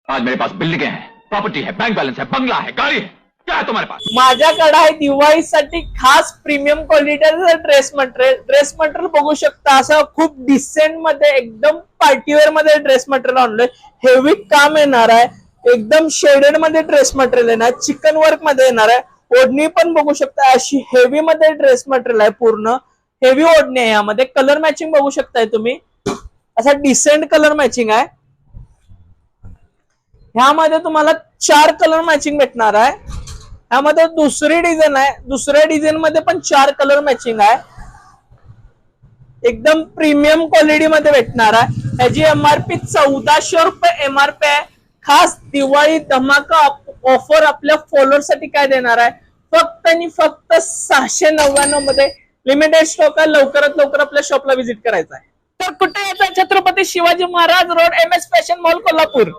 आज मेरे पास बिल्डिंगें हैं, प्रॉपर्टी है, बैंक बैलेंस है, बंगला है, गाड़ी है, क्या है तुम्हारे पास? माझ्याकडे आहे दिवाळीसाठी खास प्रीमियम क्वालिटीचा ड्रेस मटेरियल बघू शकता. असं खूप डिसेंट मध्ये एकदम पार्टीवेअर मध्ये ड्रेस मटेरियल आणलंय. हेवी काम येणार आहे, एकदम शेडेड मध्ये ड्रेस मटेरियल येणार, चिकन वर्क मध्ये येणार आहे. ओढणी पण बघू शकता अशी हेवी मध्ये ड्रेस मटेरियल आहे, पूर्ण हेवी ओढणी आहे. यामध्ये कलर मॅचिंग बघू शकताय तुम्ही, असा डिसेंट कलर मॅचिंग आहे. ह्यामध्ये तुम्हाला 4 कलर मॅचिंग भेटणार आहे. ह्यामध्ये दुसरी डिझाईन आहे, दुसऱ्या डिझाईन मध्ये पण 4 कलर मॅचिंग आहे. एकदम प्रीमियम क्वालिटी मध्ये भेटणार आहे. ह्याची एमआरपी 1400 रुपये एमआरपी आहे. खास दिवाळी धमाका ऑफर आपल्या फॉलोअर साठी काय देणार आहे, फक्त आणि फक्त 699 मध्ये लिमिटेड स्टॉक आहे. लवकरात लवकर आपल्या शॉपला व्हिजिट करायचं आहे. तर कुठे यायचं? Chhatrapati Shivaji Maharaj road, MS fashion mall, Kolhapur.